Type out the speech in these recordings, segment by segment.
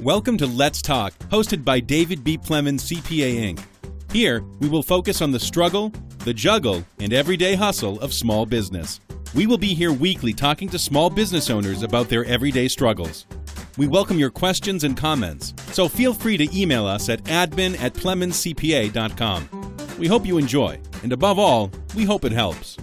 Welcome to Let's Talk, hosted by David B Plemons, CPA Inc. Here, we will focus on the struggle, the juggle, and everyday hustle of small business. We will be here weekly talking to small business owners about their everyday struggles. We welcome your questions and comments, so feel free to email us at admin@plemonscpa.com. We hope you enjoy, and above all, we hope it helps.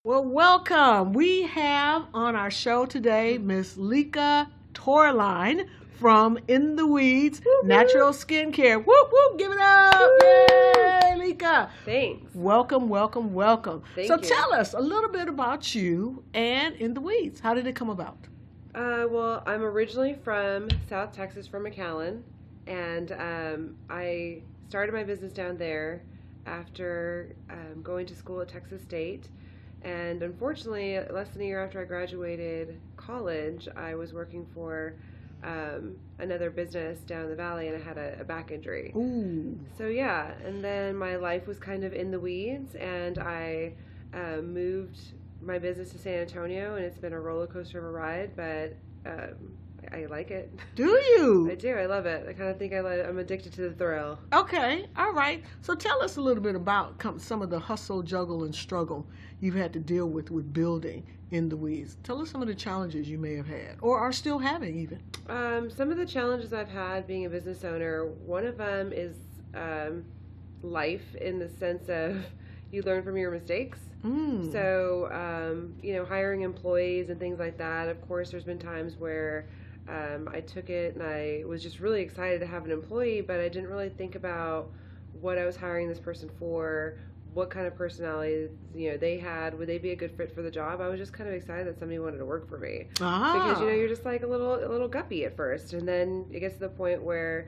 Well, welcome. We have on our show today Miss Lika Torline from In the Weeds Natural Skincare. Whoop, whoop, give it up. Yay, Lika. Thanks. Welcome, welcome, welcome. Thank so you. Tell us a little bit about you and In the Weeds. How did it come about? Well, I'm originally from South Texas, from McAllen, and I started my business down there after going to school at Texas State. And unfortunately, less than a year after I graduated college, I was working for another business down the valley, and I had a back injury. Ooh. So yeah, and then my life was kind of in the weeds, and I moved my business to San Antonio, and it's been a roller coaster of a ride, but I like it. Do you? I do. I love it. I kind of think I'm addicted to the thrill. Okay, all right. So tell us a little bit about some of the hustle, juggle, and struggle you've had to deal with building In the Weeds. Tell us some of the challenges you may have had or are still having even. Some of the challenges I've had being a business owner, one of them is life, in the sense of you learn from your mistakes. So, hiring employees and things like that. Of course, there's been times where I took it and I was just really excited to have an employee, but I didn't really think about what I was hiring this person for, what kind of personality they had, would they be a good fit for the job. I was just kind of excited that somebody wanted to work for me. Because you're just like a little guppy at first, and then it gets to the point where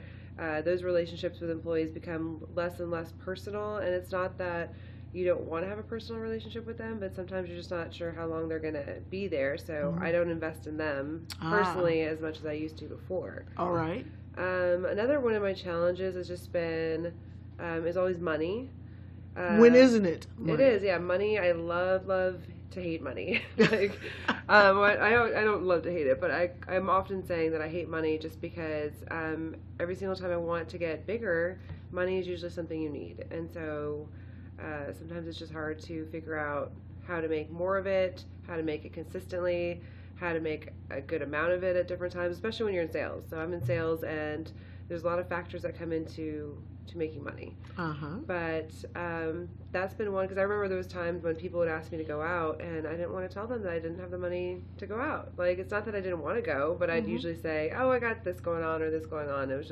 those relationships with employees become less and less personal. And it's not that you don't want to have a personal relationship with them, but sometimes you're just not sure how long they're going to be there. So I don't invest in them personally as much as I used to before. All right. Another one of my challenges has just been is always money. When isn't it? It is, yeah. Money. I love to hate money. Like, I don't love to hate it, but I'm often saying that I hate money just because every single time I want to get bigger, money is usually something you need, and so sometimes it's just hard to figure out how to make more of it, how to make it consistently, how to make a good amount of it at different times, especially when you're in sales. So I'm in sales, and there's a lot of factors that come into making money. But that's been one, because I remember there was times when people would ask me to go out, and I didn't want to tell them that I didn't have the money to go out. Like, it's not that I didn't want to go, but I'd usually say, oh, I got this going on or this going on. It was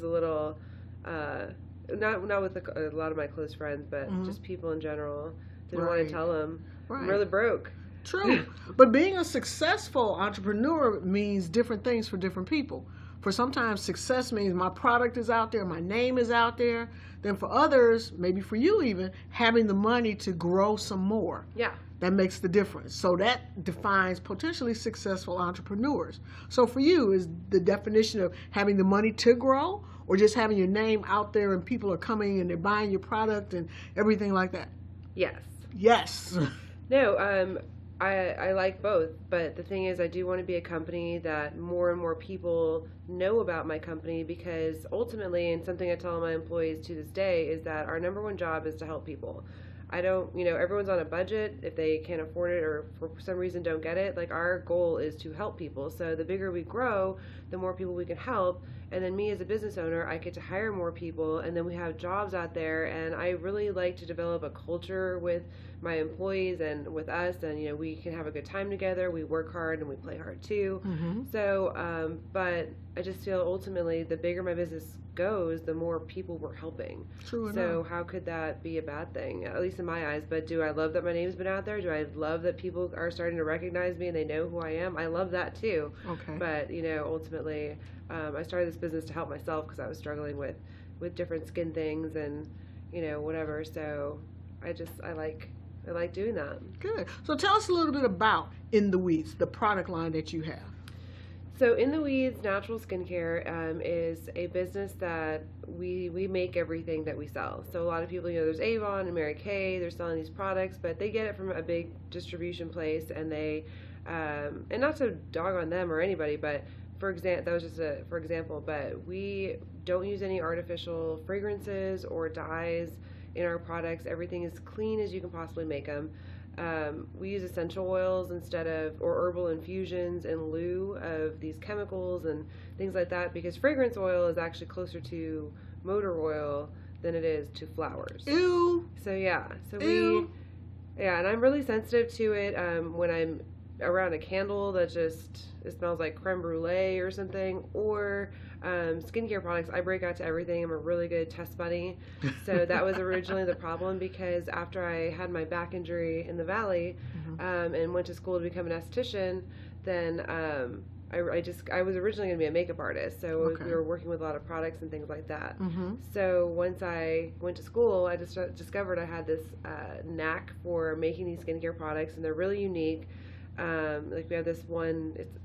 a little, not with a lot of my close friends, but just people in general. Didn't want to tell them. I'm really broke. True. But being a successful entrepreneur means different things for different people. For sometimes success means my product is out there, my name is out there. Then for others, maybe for you even, having the money to grow some more. Yeah. That makes the difference. So that defines potentially successful entrepreneurs. So for you, is the definition of having the money to grow, or just having your name out there and people are coming and they're buying your product and everything like that? Yes. Yes. No, I like both, but the thing is, I do want to be a company that more and more people know about my company, because ultimately, and something I tell my employees to this day, is that our number one job is to help people. I don't, everyone's on a budget. If they can't afford it or for some reason don't get it, like, our goal is to help people. So the bigger we grow, the more people we can help. And then me as a business owner, I get to hire more people, and then we have jobs out there. And I really like to develop a culture with my employees and with us, and we can have a good time together. We work hard and we play hard too. So, but I just feel ultimately the bigger my business goes, the more people we're helping. True so enough. how could that be a bad thing, at least in my eyes? But do I love that my name's been out there? Do I love that people are starting to recognize me and they know who I am? I love that too. Okay. But ultimately, I started this business to help myself, because I was struggling with different skin things and whatever. So I like doing that. Good. So tell us a little bit about In the Weeds, the product line that you have. So In the Weeds Natural Skincare is a business that we make everything that we sell. So a lot of people, there's Avon and Mary Kay, they're selling these products, but they get it from a big distribution place, and they, and not to dog on them or anybody, but that was just for example, but we don't use any artificial fragrances or dyes in our products. Everything is clean as you can possibly make them. We use essential oils or herbal infusions in lieu of these chemicals and things like that, because fragrance oil is actually closer to motor oil than it is to flowers. Ew. So yeah, Ew. and I'm really sensitive to it when I'm around a candle that it smells like creme brulee or something, or skincare products. I break out to everything. I'm a really good test bunny. So that was originally the problem, because after I had my back injury in the Valley, and went to school to become an esthetician, then I was originally going to be a makeup artist. So we were working with a lot of products and things like that. So once I went to school, I just discovered I had this knack for making these skincare products, and they're really unique. Like we have this one, it's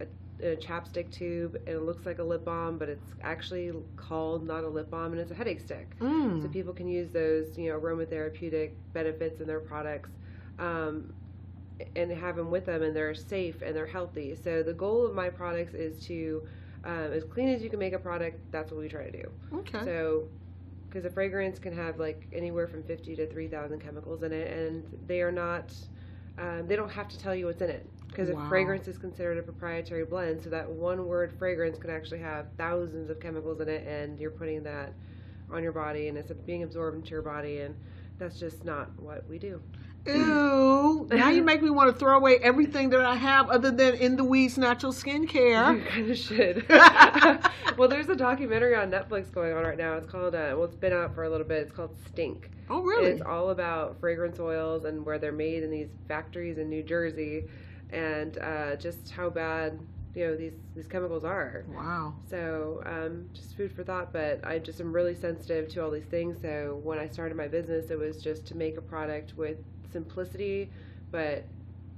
a chapstick tube, and it looks like a lip balm, but it's actually called not a lip balm, and it's a headache stick. So people can use those, aromatherapeutic benefits in their products, and have them with them, and they're safe and they're healthy. So the goal of my products is to, as clean as you can make a product, that's what we try to do. Okay. So, because a fragrance can have like anywhere from 50 to 3,000 chemicals in it, and they are not, they don't have to tell you what's in it. Because a fragrance is considered a proprietary blend, so that one word fragrance can actually have thousands of chemicals in it, and you're putting that on your body, and it's being absorbed into your body, and that's just not what we do. Ew. Now you make me want to throw away everything that I have other than In the Weeds Natural Skincare. You kind of should. Well, there's a documentary on Netflix going on right now. It's called, it's been out for a little bit. It's called Stink. Oh, really? And it's all about fragrance oils and where they're made in these factories in New Jersey, and just how bad these chemicals are. Wow. So just food for thought, but I just am really sensitive to all these things. So when I started my business, it was just to make a product with simplicity but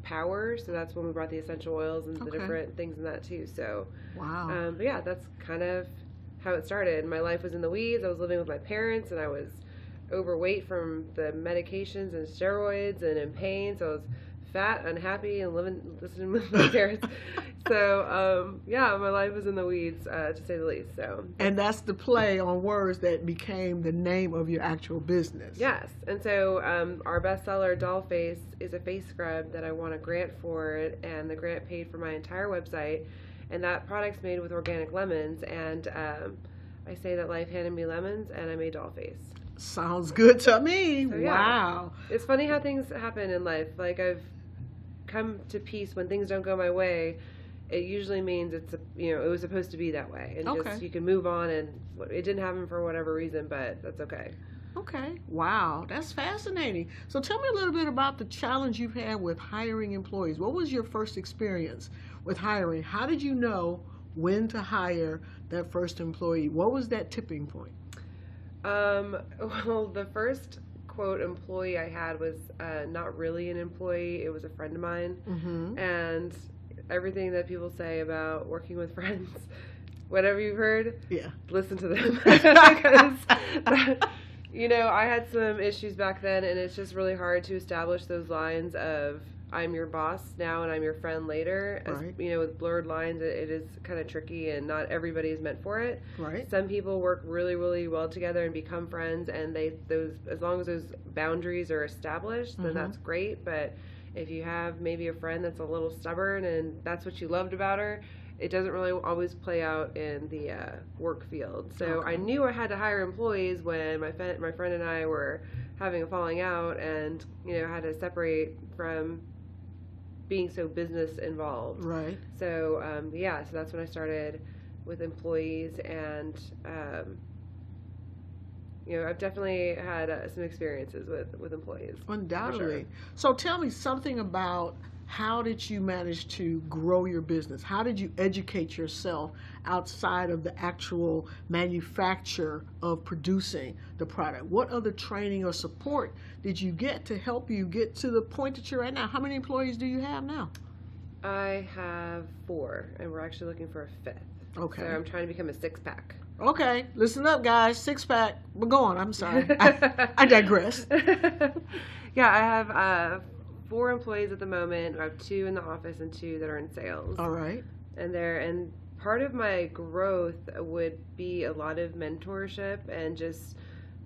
power. So that's when we brought the essential oils and the different things in that too. So wow. But yeah, that's kind of how it started. My life was in the weeds. I was living with my parents, and I was overweight from the medications and steroids and in pain. So I was fat, unhappy, and listening with my parents. So yeah, my life was in the weeds, to say the least. So, and that's the play on words that became the name of your actual business. Yes. And so our bestseller, Doll Face, is a face scrub that I won a grant for it, and the grant paid for my entire website. And that product's made with organic lemons, and I say that life handed me lemons, and I made Doll Face. Sounds good to me. So, yeah. Wow. It's funny how things happen in life. Like, I've come to peace when things don't go my way. It usually means it was supposed to be that way, and just you can move on, and it didn't happen for whatever reason, but that's okay. Okay. Wow, that's fascinating. So tell me a little bit about the challenge you've had with hiring employees. What was your first experience with hiring? How did you know when to hire that first employee? What was that tipping point? Well, the first quote employee I had was not really an employee. It was a friend of mine, and everything that people say about working with friends, whatever you've heard, listen to them. Because I had some issues back then, and it's just really hard to establish those lines of I'm your boss now and I'm your friend later. Right. With blurred lines, it is kind of tricky, and not everybody is meant for it. Right. Some people work really, really well together and become friends, and as long as those boundaries are established, then that's great. But if you have maybe a friend that's a little stubborn and that's what you loved about her, it doesn't really always play out in the work field. So I knew I had to hire employees when my friend and I were having a falling out, and had to separate from being so business involved. Right. So so that's when I started with employees, and I've definitely had some experiences with employees. Undoubtedly. Sure. So tell me something about how did you manage to grow your business? How did you educate yourself outside of the actual manufacture of producing the product? What other training or support did you get to help you get to the point that you're at now? How many employees do you have now? I have 4, and we're actually looking for a 5th. Okay. So I'm trying to become a 6-pack. Okay, listen up, guys. 6-pack. We're going. I'm sorry. I digress. Yeah, I have 4 employees at the moment. I have 2 in the office and 2 that are in sales. All right. And part of my growth would be a lot of mentorship and just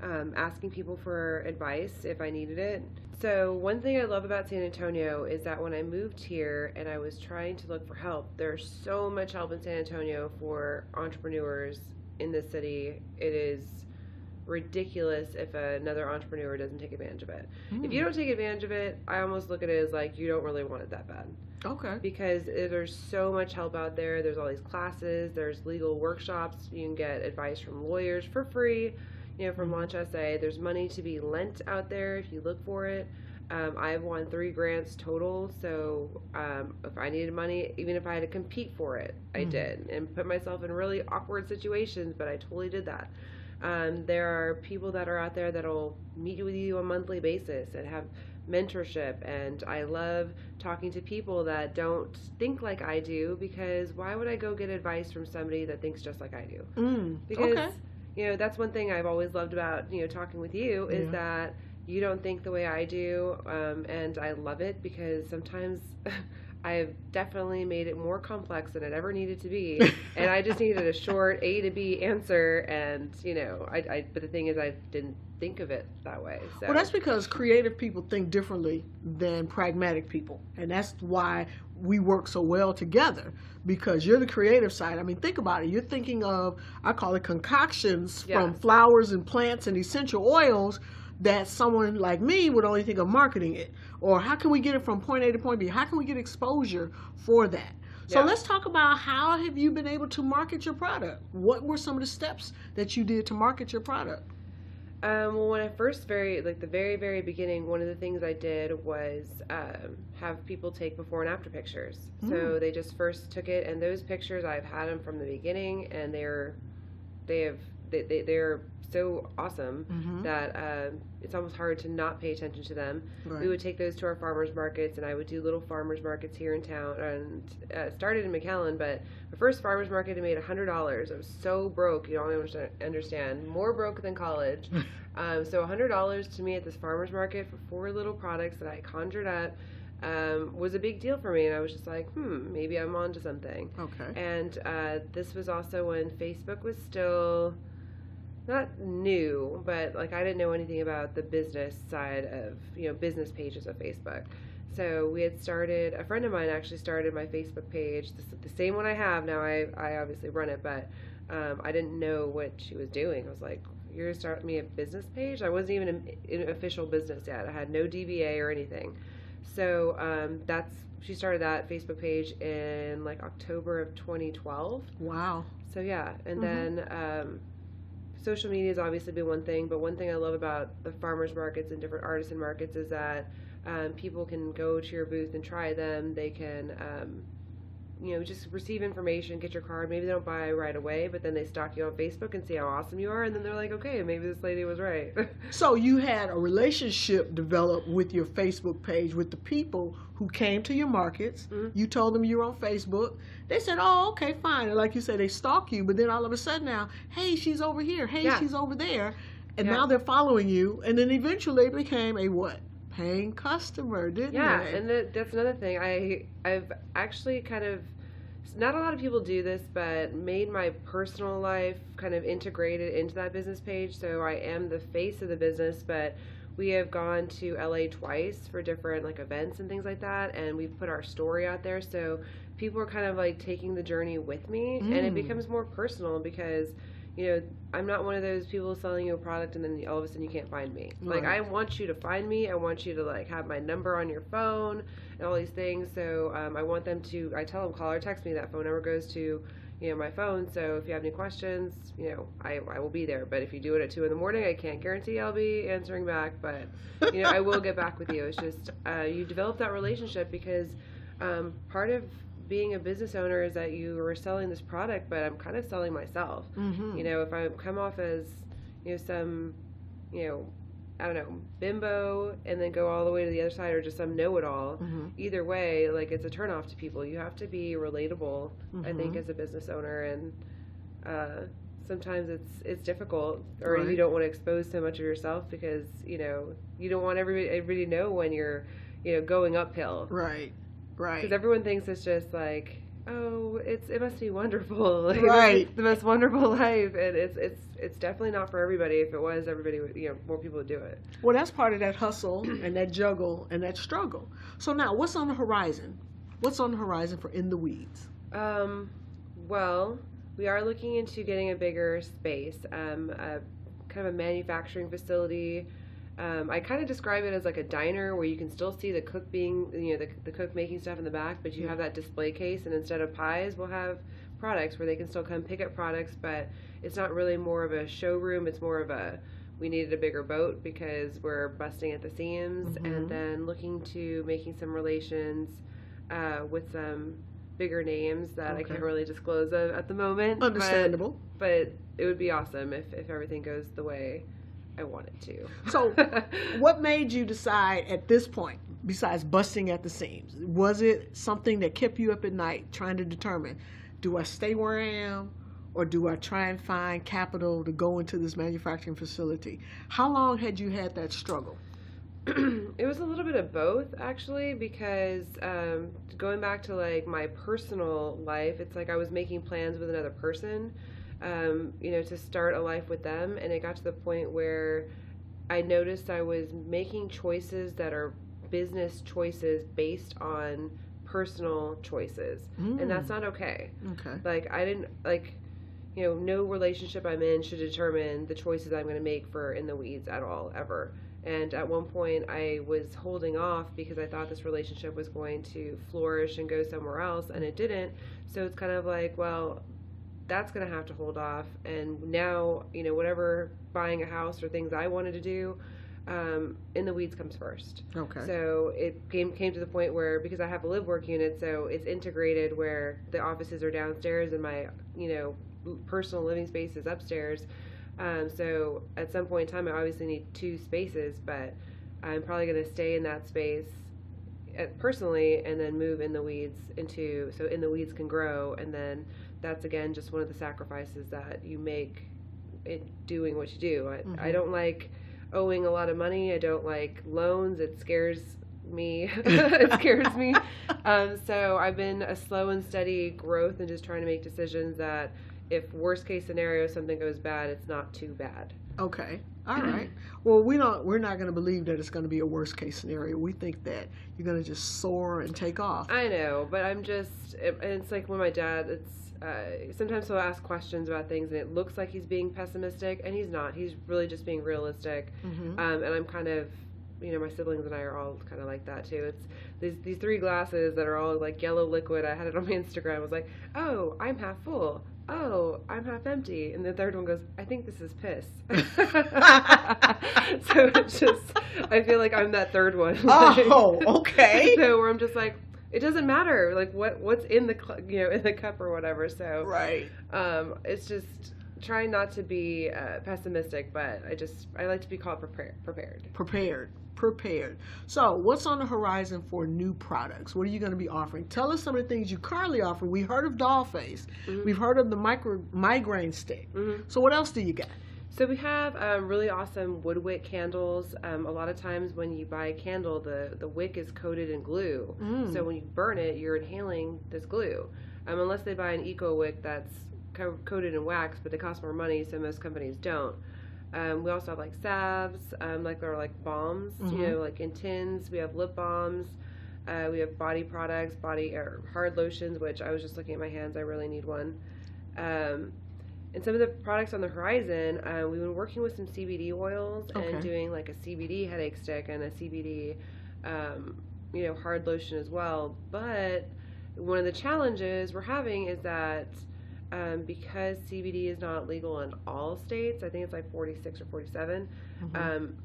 asking people for advice if I needed it. So one thing I love about San Antonio is that when I moved here and I was trying to look for help, there's so much help in San Antonio for entrepreneurs in this city. It is ridiculous if another entrepreneur doesn't take advantage of it. If you don't take advantage of it, I almost look at it as like you don't really want it that bad. Okay. Because there's so much help out there. There's all these classes. There's legal workshops. You can get advice from lawyers for free. From Launch SA. There's money to be lent out there if you look for it. I've won 3 grants total, so if I needed money, even if I had to compete for it, I did, and put myself in really awkward situations, but I totally did that. There are people that are out there that'll meet with you on a monthly basis and have mentorship, and I love talking to people that don't think like I do, because why would I go get advice from somebody that thinks just like I do? Because that's one thing I've always loved about talking with you is that you don't think the way I do, and I love it because sometimes I've definitely made it more complex than it ever needed to be, and I just needed a short A to B answer, and but the thing is I didn't think of it that way. So. Well, that's because creative people think differently than pragmatic people, and that's why we work so well together, because you're the creative side. I mean, think about it. You're thinking of, I call it concoctions from flowers and plants and essential oils that someone like me would only think of marketing it. Or how can we get it from point A to point B? How can we get exposure for that? So let's talk about how have you been able to market your product? What were some of the steps that you did to market your product? Well, when I first the very, very beginning, one of the things I did was have people take before and after pictures. So they just first took it, and those pictures, I've had them from the beginning, and they're so awesome that it's almost hard to not pay attention to them. Right. We would take those to our farmers markets, and I would do little farmers markets here in town, and started in McAllen, but the first farmers market I made $100. I was so broke, you don't understand, more broke than college. So $100 to me at this farmers market for 4 little products that I conjured up was a big deal for me, and I was just like, maybe I'm onto something. Okay. And this was also when Facebook was still not new, but like I didn't know anything about the business side of business pages of Facebook. So we had started, a friend of mine actually started my Facebook page, the same one I have now. I obviously run it, but I didn't know what she was doing. I was like, you're gonna start me a business page? I wasn't even in official business yet. I had no DBA or anything. So she started that Facebook page in like October of 2012. Wow. So yeah, and then social media has obviously been one thing, but one thing I love about the farmers markets and different artisan markets is that people can go to your booth and try them. They can just receive information, get your card. Maybe they don't buy right away, but then they stalk you on Facebook and see how awesome you are, and then they're like, okay, maybe this lady was right. So you had a relationship develop with your Facebook page with the people who came to your markets. You told them you were on Facebook. They said, oh, okay, fine. And like you said, they stalk you, but then all of a sudden now, hey, she's over here. Hey, she's over there. And now they're following you. And then eventually they became a what? Paying customer, didn't they? Yeah, and that's another thing. I've actually kind of, not a lot of people do this, but made my personal life kind of integrated into that business page. So I am the face of the business, but we have gone to LA twice for different like events and things like that, and we've put our story out there, so people are kind of like taking the journey with me, and it becomes more personal because I'm not one of those people selling you a product and then all of a sudden you can't find me. Right. Like, I want you to find me. I want you to like have my number on your phone and all these things. So I want them to, I tell them, call or text me. That phone number goes to my phone. So if you have any questions, I will be there. But if you do it at 2 a.m, I can't guarantee I'll be answering back. But I will get back with you. It's just you develop that relationship because part of being a business owner is that you are selling this product, but I'm kind of selling myself. If I come off as some I don't know, bimbo and then go all the way to the other side, or just some know-it-all. Either way, like, it's a turnoff to people. You have to be relatable, I think, as a business owner, and sometimes it's difficult, or you don't want to expose so much of yourself because, you know, you don't want everybody to know when you're, you know, going uphill. Right. Because everyone thinks it's just like, oh, it must be wonderful, like, right, the most wonderful life, and it's definitely not for everybody. If it was, everybody would, you know, more people would do it. Well, that's part of that hustle and that juggle and that struggle. So now, what's on the horizon? What's on the horizon for In the Weeds? Well, we are looking into getting a bigger space, kind of a manufacturing facility. I kind of describe it as like a diner where you can still see the cook being, you know, the cook making stuff in the back, but you have that display case, and instead of pies, we'll have products where they can still come pick up products, but it's not really more of a showroom. It's more of a, we needed a bigger boat because we're busting at the seams, and then looking to making some relations with some bigger names that I can't really disclose at the moment. Understandable. But it would be awesome if everything goes the way I want it to. So what made you decide at this point, besides busting at the seams? Was it something that kept you up at night trying to determine, do I stay where I am, or do I try and find capital to go into this manufacturing facility? How long had you had that struggle? It was a little bit of both, actually, because going back to like my personal life, it's like I was making plans with another person, you know, to start a life with them, and it got to the point where I noticed I was making choices that are business choices based on personal choices, and that's not okay. Like, I didn't, like, you know, no relationship I'm in should determine the choices I'm going to make for In the Weeds at all, ever. And at one point I was holding off because I thought this relationship was going to flourish and go somewhere else, and it didn't. So it's kind of like, well, that's going to have to hold off. And now, you know, whatever, buying a house or things I wanted to do, In the Weeds comes first. So it came to the point where, because I have a live work unit, so it's integrated where the offices are downstairs and my, you know, personal living space is upstairs. So at some point in time, I obviously need 2 spaces, but I'm probably going to stay in that space personally, and then move In the Weeds into, so In the Weeds can grow. And then that's, again, just one of the sacrifices that you make in doing what you do. I don't like owing a lot of money. I don't like loans. It scares me. It scares me. So I've been a slow and steady growth, and just trying to make decisions that, if worst case scenario something goes bad, it's not too bad. Okay. All right. Well, we're not going to believe that it's going to be a worst case scenario. We think that you're going to just soar and take off. I know, but I'm just, it's like when my dad, it's sometimes he'll ask questions about things and it looks like he's being pessimistic, and he's not. He's really just being realistic. And I'm kind of, you know, my siblings and I are all kind of like that too. It's these 3 glasses that are all like yellow liquid. I had it on my Instagram. I was like, oh, I'm half full. Oh, I'm half empty. And the third one goes, I think this is piss. So it's just, I feel like I'm that third one. Oh, okay. So where I'm just like, it doesn't matter, like what's in the, you know, in the cup or whatever. So right. It's just trying not to be pessimistic, but I like to be called prepared. So what's on the horizon for new products? What are you going to be offering? Tell us some of the things you currently offer. We heard of Doll Face. We've heard of the migraine stick. So what else do you got? So we have really awesome wood wick candles. A lot of times when you buy a candle, the wick is coated in glue. So when you burn it, you're inhaling this glue. Unless they buy an eco wick that's coated in wax, but they cost more money, so most companies don't. We also have like salves, like they're like balms, you know, like in tins. We have lip balms. We have body products, hard lotions, which I was just looking at my hands. I really need one. And some of the products on the horizon, we've been working with some CBD oils and doing like a CBD headache stick and a CBD, you know, hard lotion as well. But one of the challenges we're having is that because CBD is not legal in all states, I think it's like 46 or 47,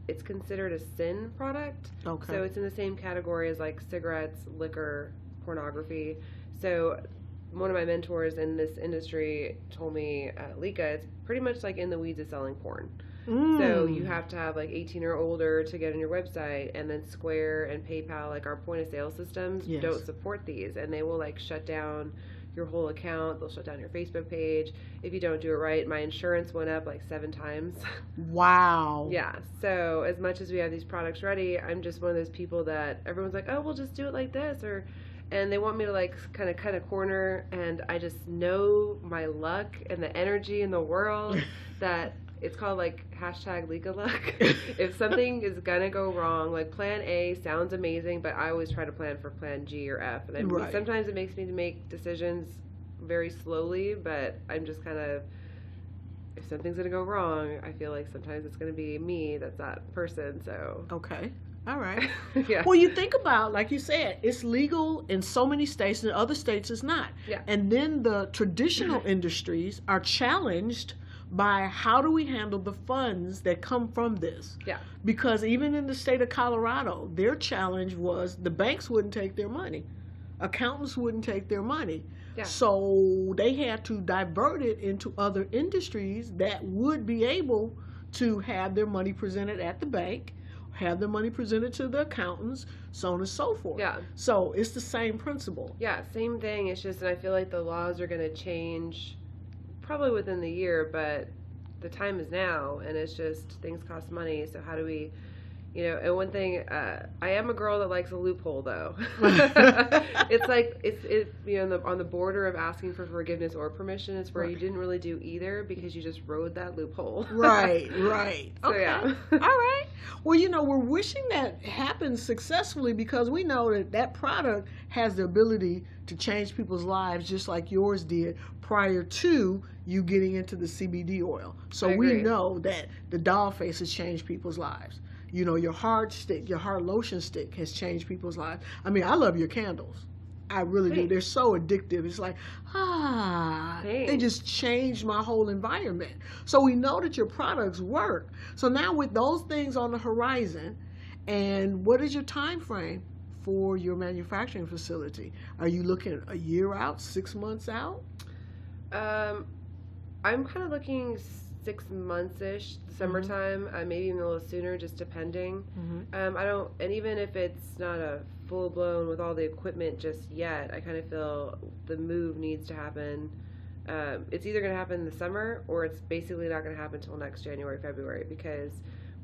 it's considered a sin product. So it's in the same category as like cigarettes, liquor, pornography. So one of my mentors in this industry told me, Lika, it's pretty much like In the Weeds is selling porn. So you have to have like 18 or older to get on your website, and then Square and PayPal, like our point of sale systems, don't support these, and they will like shut down your whole account. They'll shut down your Facebook page if you don't do it right. My insurance went up like 7 times. Wow. Yeah. So as much as we have these products ready, I'm just one of those people that everyone's like, oh, we'll just do it like this, and they want me to like kind of cut a corner, and I just know my luck and the energy in the world that it's called like hashtag Lika luck. If something is gonna go wrong, like plan A sounds amazing, but I always try to plan for plan G or F. And sometimes it makes me to make decisions very slowly, but I'm just kind of, if something's gonna go wrong, I feel like sometimes it's gonna be me that's that person. So okay. All right. Yeah. Well, you think about, like you said, it's legal in so many states, and in other states it's not. Yeah. And then the traditional industries are challenged by how do we handle the funds that come from this? Yeah. Because even in the state of Colorado, their challenge was the banks wouldn't take their money. Accountants wouldn't take their money. Yeah. So they had to divert it into other industries that would be able to have their money presented at the bank, have their money presented to the accountants, so on and so forth. Yeah. So it's the same principle. Yeah, same thing. It's just, and I feel like the laws are going to change probably within the year, but the time is now, and it's just things cost money. So how do we, and one thing, I am a girl that likes a loophole though. It's like on the border of asking for forgiveness or permission is where you didn't really do either because you just rode that loophole. Right. So okay. yeah. All right. Well, we're wishing that happens successfully because we know that product has the ability to change people's lives just like yours did prior to you getting into the CBD oil. So we know that the doll face has changed people's lives. Your hard lotion stick has changed people's lives. I mean, I love your candles. I really do. They're so addictive. It's like, they just changed my whole environment. So we know that your products work. So now with those things on the horizon, and what is your time frame for your manufacturing facility? Are you looking a year out, 6 months out? I'm kind of looking 6 months-ish, summertime, maybe even a little sooner, just depending. And even if it's not a full-blown with all the equipment just yet, I kind of feel the move needs to happen. It's either going to happen in the summer, or it's basically not going to happen until next January, February, because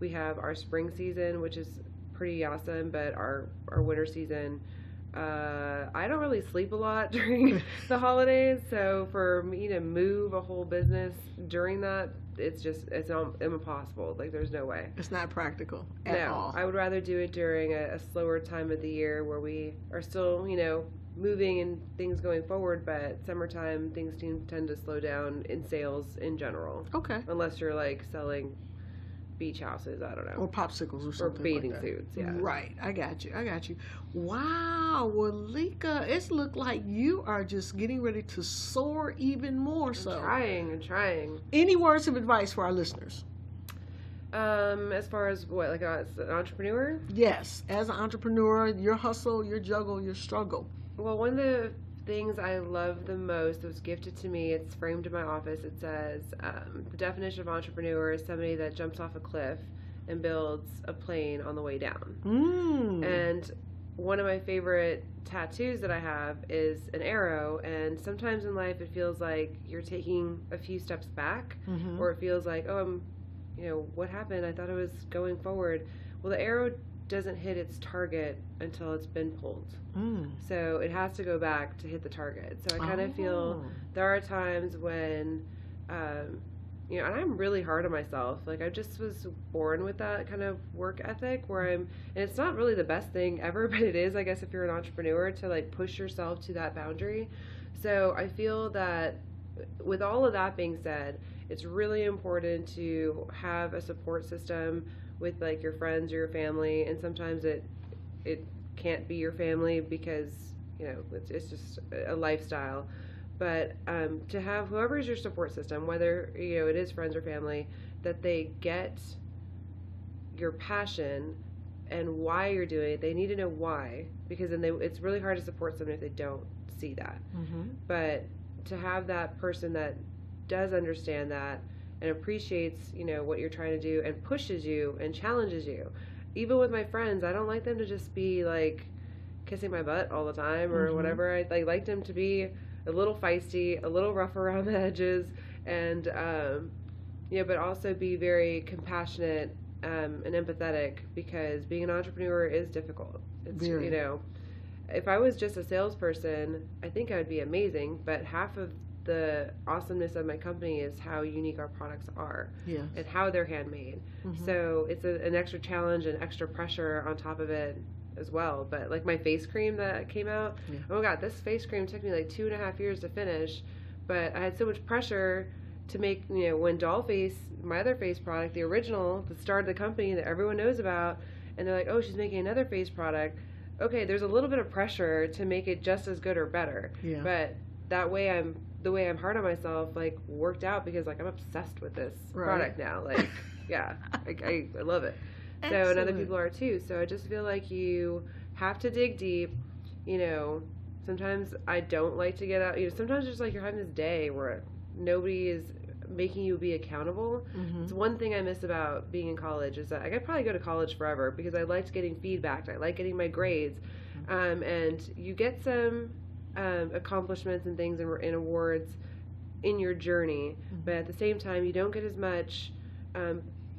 we have our spring season, which is pretty awesome, but our winter season, I don't really sleep a lot during the holidays, so for me to move a whole business during that, it's impossible. Like, there's no way. It's not practical at all. I would rather do it during a slower time of the year where we are still, moving and things going forward, but summertime things tend to slow down in sales in general. Okay. Unless you're like selling beach houses, I don't know. Or popsicles or something. Or bathing like that. suits, yeah. Right. I got you. Wow. Well, Lika, it's looked like you are just getting ready to soar even more so. I'm trying. Any words of advice for our listeners? As far as what, like as an entrepreneur? Yes. As an entrepreneur, your hustle, your juggle, your struggle. Well, one of the things I love the most that was gifted to me, it's framed in my office. It says, the definition of entrepreneur is somebody that jumps off a cliff and builds a plane on the way down. And one of my favorite tattoos that I have is an arrow, and sometimes in life it feels like you're taking a few steps back, or it feels like, what happened? I thought I was going forward. Well, the arrow doesn't hit its target until it's been pulled. So it has to go back to hit the target. So I kind of feel there are times when, and I'm really hard on myself. Like, I just was born with that kind of work ethic where and it's not really the best thing ever, but it is, I guess, if you're an entrepreneur, to like push yourself to that boundary. So I feel that with all of that being said, it's really important to have a support system with like your friends or your family, and sometimes it can't be your family because it's just a lifestyle, but to have whoever is your support system, whether it is friends or family, that they get your passion and why you're doing it. They need to know why, because then it's really hard to support someone if they don't see that. But to have that person that does understand that and appreciates, what you're trying to do and pushes you and challenges you. Even with my friends, I don't like them to just be like kissing my butt all the time or whatever. I like them to be a little feisty, a little rough around the edges, and but also be very compassionate and empathetic, because being an entrepreneur is difficult. It's if I was just a salesperson, I think I would be amazing, but half of the awesomeness of my company is how unique our products are and how they're handmade. So it's an extra challenge and extra pressure on top of it as well. But like my face cream that came out, oh my God, this face cream took me like 2.5 years to finish, but I had so much pressure to make, when Dollface, my other face product, the original, the start of the company that everyone knows about, and they're like, oh, she's making another face product. Okay, there's a little bit of pressure to make it just as good or better. But the way I'm hard on myself, like, worked out, because like I'm obsessed with this product now. Like, I love it. Excellent. So, and other people are too. So I just feel like you have to dig deep. Sometimes I don't like to get out. Sometimes just like you're having this day where nobody is making you be accountable. It's one thing I miss about being in college, is that I could probably go to college forever, because I liked getting feedback. I like getting my grades, and you get some accomplishments and things and awards in your journey, but at the same time you don't get as much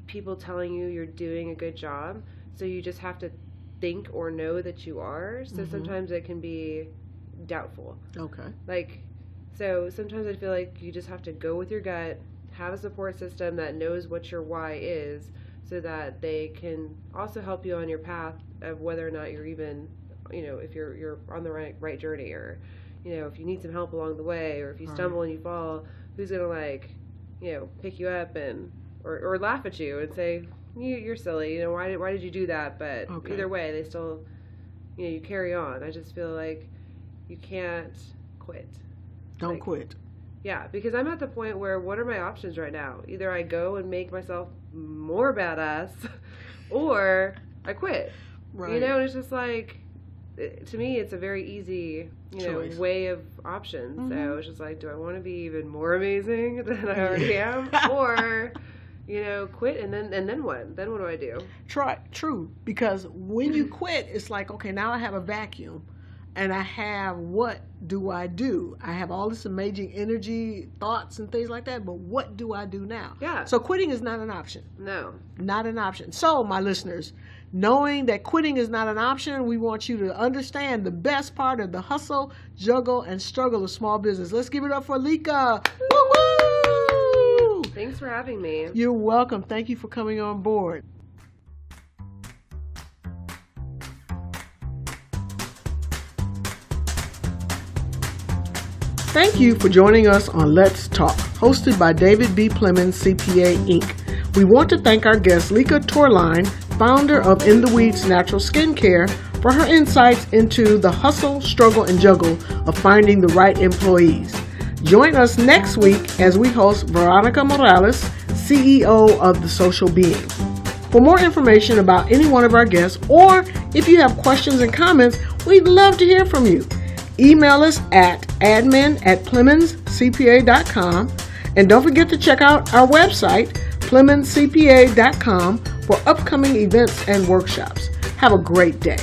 people telling you you're doing a good job, so you just have to think or know that you are. So sometimes it can be doubtful. So sometimes I feel like you just have to go with your gut, have a support system that knows what your why is, so that they can also help you on your path of whether or not you're even, if you're on the right journey, or, if you need some help along the way, or if you stumble and you fall, who's gonna pick you up and or laugh at you and say you're silly, why did you do that? But either way, they still, you carry on. I just feel like you can't quit. Don't quit. Yeah, because I'm at the point where, what are my options right now? Either I go and make myself more badass, or I quit. And it's just like, to me, it's a very easy, way of options. So it's just like, do I want to be even more amazing than I already am, or quit, and then what? Then what do I do? True, because when you quit, it's like, okay, now I have a vacuum. And I have, what do? I have all this amazing energy, thoughts, and things like that, but what do I do now? So quitting is not an option. No. Not an option. So, my listeners, knowing that quitting is not an option, we want you to understand the best part of the hustle, juggle, and struggle of small business. Let's give it up for Lika. Woo-woo! Thanks for having me. You're welcome. Thank you for coming on board. Thank you for joining us on Let's Talk, hosted by David B Plemons, CPA, Inc. We want to thank our guest, Lika Torline, founder of In the Weeds Natural Skincare, for her insights into the hustle, struggle, and juggle of finding the right employees. Join us next week as we host Veronica Morales, CEO of The Social Being. For more information about any one of our guests, or if you have questions and comments, we'd love to hear from you. Email us at admin@PlemonsCPA.com, and don't forget to check out our website, PlemonsCPA.com, for upcoming events and workshops. Have a great day.